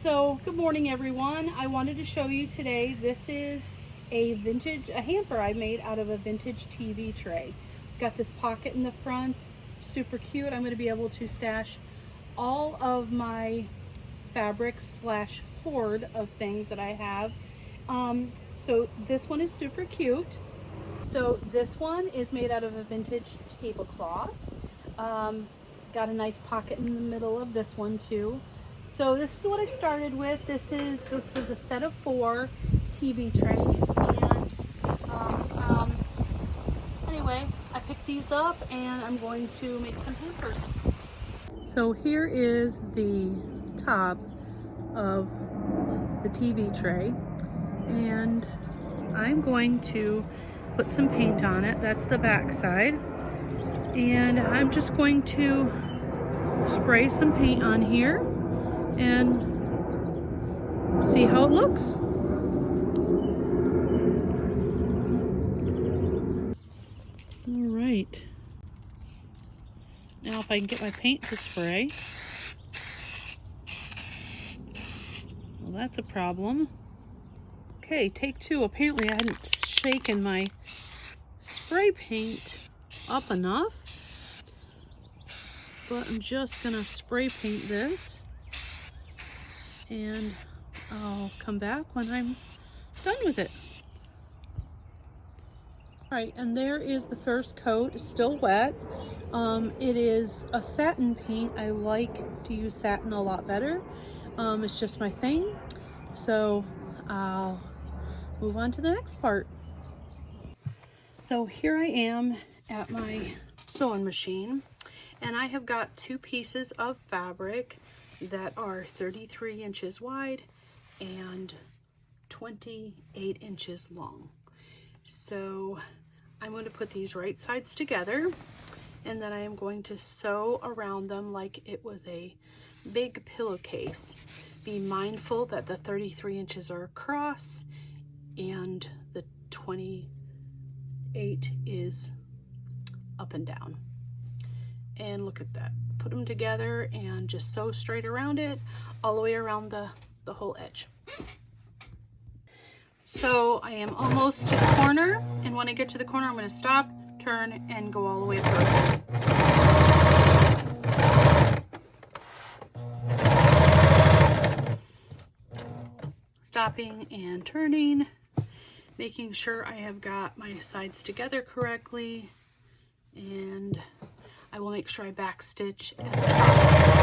So good morning everyone. I wanted to show you today, this is a hamper I made out of a vintage TV tray. It's got this pocket in the front, super cute. I'm going to be able to stash all of my fabric slash hoard of things that I have. So this one is super cute. So this one is made out of a vintage tablecloth. Got a nice pocket in the middle of this one too. So this is what I started with. This was a set of 4 TV trays, and anyway, I picked these up and I'm going to make some hampers. So here is the top of the TV tray, and I'm going to put some paint on it. That's the back side, and I'm just going to spray some paint on here and see how it looks. All right. Now if I can get my paint to spray. Well, that's a problem. Okay, take 2. Apparently I hadn't shaken my spray paint up enough. But I'm just gonna spray paint this, and I'll come back when I'm done with it. All right, and there is the first coat. It's still wet. It is a satin paint. I like to use satin a lot better. It's just my thing. So I'll move on to the next part. So here I am at my sewing machine, and I have got 2 pieces of fabric that are 33 inches wide and 28 inches long. So I'm going to put these right sides together, and then I am going to sew around them like it was a big pillowcase. Be mindful that the 33 inches are across and the 28 is up and down. And look at that. Put them together and just sew straight around it, all the way around the whole edge. So I am almost to the corner, and when I get to the corner, I'm going to stop, turn, and go all the way across. Stopping and turning, making sure I have got my sides together correctly, and I will make sure I back stitch at the top.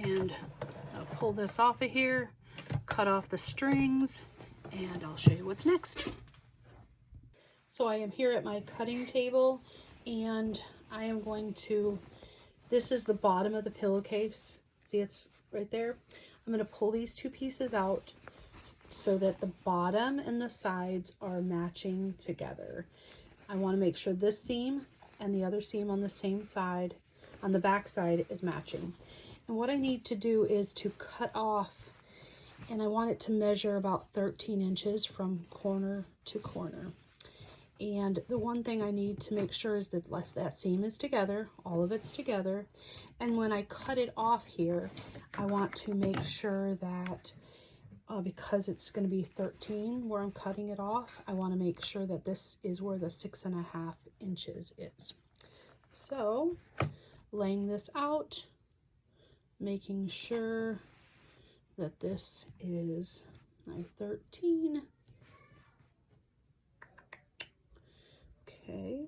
And I'll pull this off of here, cut off the strings, and I'll show you what's next. So I am here at my cutting table, and I am going to, this is the bottom of the pillowcase. See, it's right there. I'm going to pull these 2 pieces out so that the bottom and the sides are matching together. I want to make sure this seam and the other seam on the same side, on the back side, is matching. And what I need to do is to cut off, and I want it to measure about 13 inches from corner to corner. And the one thing I need to make sure is that that seam is together, all of it's together. And when I cut it off here, I want to make sure that because it's going to be 13 where I'm cutting it off, I want to make sure that this is where the 6.5 inches is. So laying this out, making sure that this is my 13. Okay.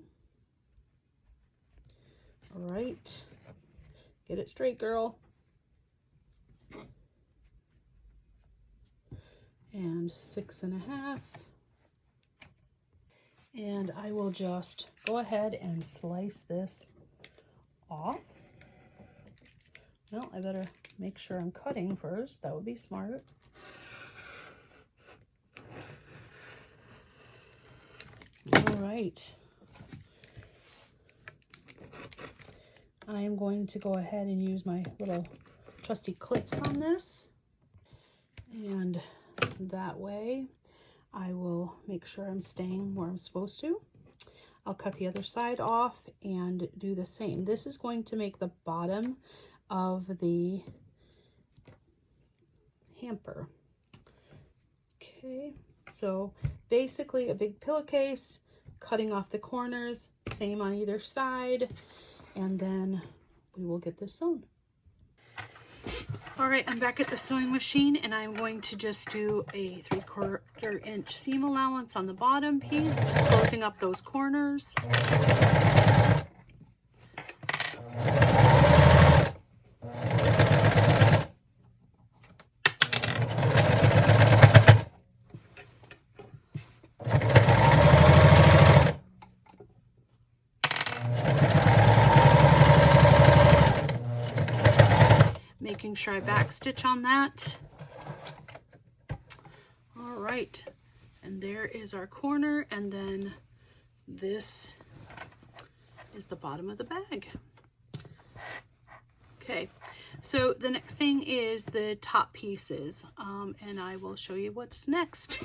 All right. Get it straight, girl. And 6.5. And I will just go ahead and slice this off. Well, I better make sure I'm cutting first. That would be smart. right. I am going to go ahead and use my little trusty clips on this, and that way I will make sure I'm staying where I'm supposed to. I'll cut the other side off and do the same. This is going to make the bottom of the hamper. Okay, so basically a big pillowcase, cutting off the corners, same on either side, and then we will get this sewn. All right, I'm back at the sewing machine, and I'm going to just do a 3/4 inch seam allowance on the bottom piece, closing up those corners. Making sure I back stitch on that. All right, and there is our corner, and then this is the bottom of the bag. Okay, so the next thing is the top pieces, and I will show you what's next.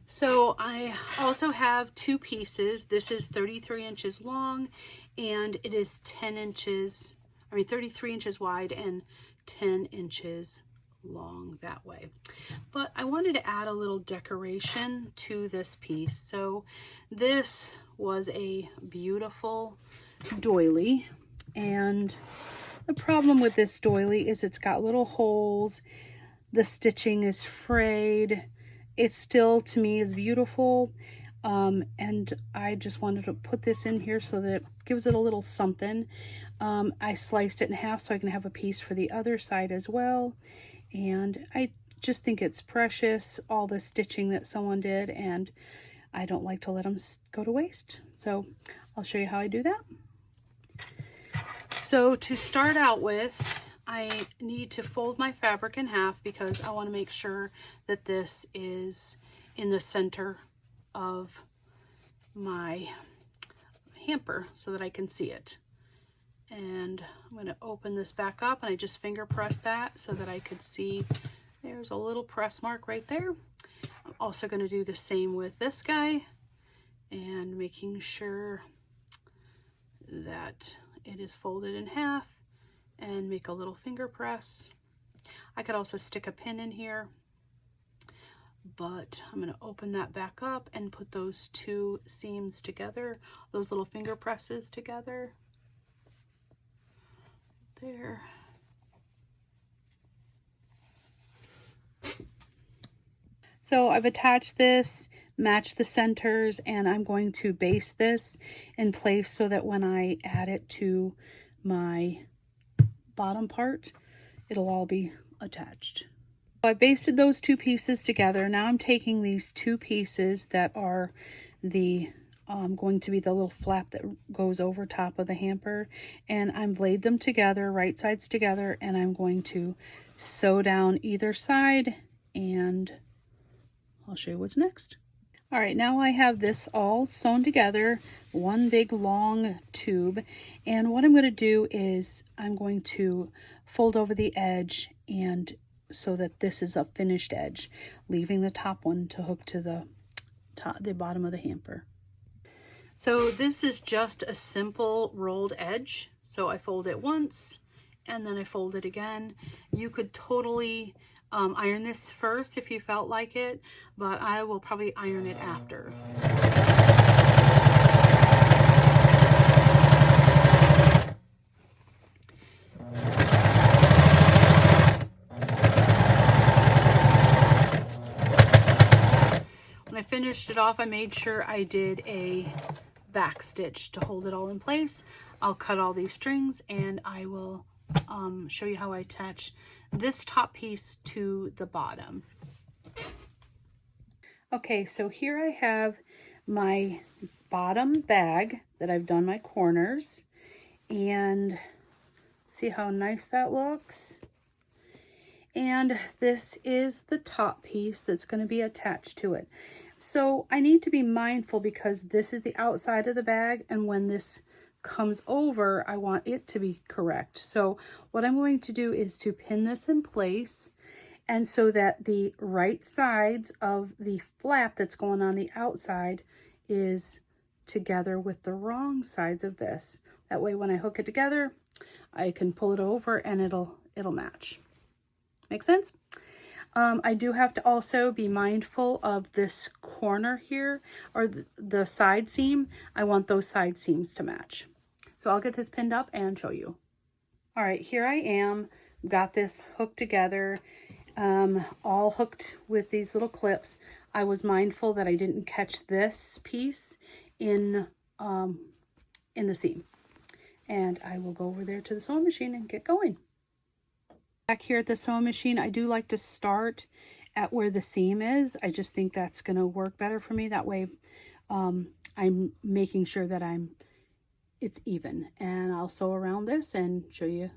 So I also have two pieces. This is 33 inches long, and it is 33 inches wide and 10 inches long that way. But I wanted to add a little decoration to this piece. So this was a beautiful doily, and the problem with this doily is it's got little holes, the stitching is frayed. It still, to me, is beautiful, and I just wanted to put this in here so that it gives it a little something. I sliced it in half so I can have a piece for the other side as well, and I just think it's precious, all the stitching that someone did, and I don't like to let them go to waste. So I'll show you how I do that. So to start out with, I need to fold my fabric in half because I want to make sure that this is in the center of my hamper so that I can see it. And I'm going to open this back up, and I just finger press that so that I could see there's a little press mark right there. I'm also going to do the same with this guy, and making sure that it is folded in half, and make a little finger press. I could also stick a pin in here, but I'm going to open that back up and put those two seams together, those little finger presses together. There. So I've attached this, matched the centers, and I'm going to base this in place so that when I add it to my bottom part, it'll all be attached. So I basted those two pieces together. Now I'm taking these two pieces that are the going to be the little flap that goes over top of the hamper, and I'm laid them together, right sides together, and I'm going to sew down either side, and I'll show you what's next. All right, now I have this all sewn together, one big long tube, and what I'm going to do is I'm going to fold over the edge, and so that this is a finished edge, leaving the top one to hook to the bottom of the hamper. So this is just a simple rolled edge. So I fold it once, and then I fold it again. You could totally iron this first if you felt like it, but I will probably iron it after. When I finished it off, I made sure I did a back stitch to hold it all in place. I'll cut all these strings, and I will show you how I attach this top piece to the bottom. Okay, so here I have my bottom bag that I've done my corners, and see how nice that looks. And this is the top piece that's going to be attached to it. So I need to be mindful because this is the outside of the bag, and when this comes over, I want it to be correct. So what I'm going to do is to pin this in place, and so that the right sides of the flap that's going on the outside is together with the wrong sides of this. That way when I hook it together, I can pull it over and it'll match. Make sense? I do have to also be mindful of this corner here, or the side seam. I want those side seams to match. So I'll get this pinned up and show you. All right, here I am, got this hooked together, all hooked with these little clips. I was mindful that I didn't catch this piece in the seam. And I will go over there to the sewing machine and get going. Back here at the sewing machine, I do like to start at where the seam is. I just think that's going to work better for me. That way I'm making sure that it's even. And I'll sew around this and show you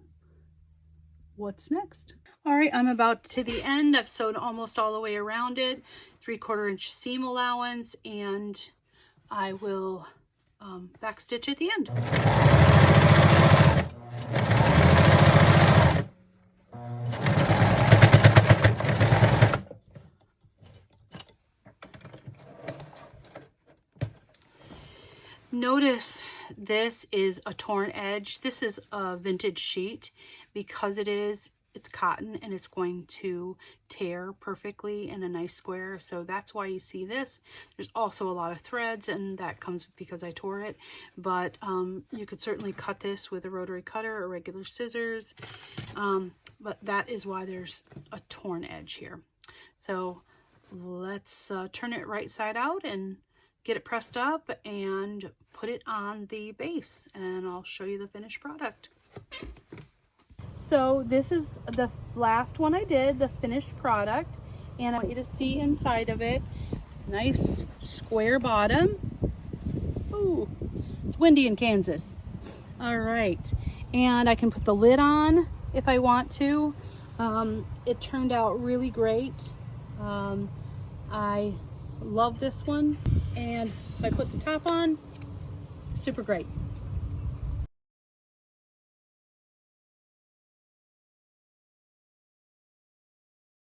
what's next. All right, I'm about to the end. I've sewed almost all the way around it, 3/4 inch seam allowance, and I will backstitch at the end. Notice this is a torn edge. This is a vintage sheet because it's cotton and it's going to tear perfectly in a nice square. So that's why you see this. There's also a lot of threads, and that comes because I tore it. But you could certainly cut this with a rotary cutter or regular scissors. But that is why there's a torn edge here. So let's turn it right side out and get it pressed up and put it on the base, and I'll show you the finished product. So this is the last one I did, the finished product, and I want you to see inside of it. Nice square bottom. Ooh, it's windy in Kansas. All right, and I can put the lid on if I want to. It turned out really great. I love this one, and if I put the top on, super great.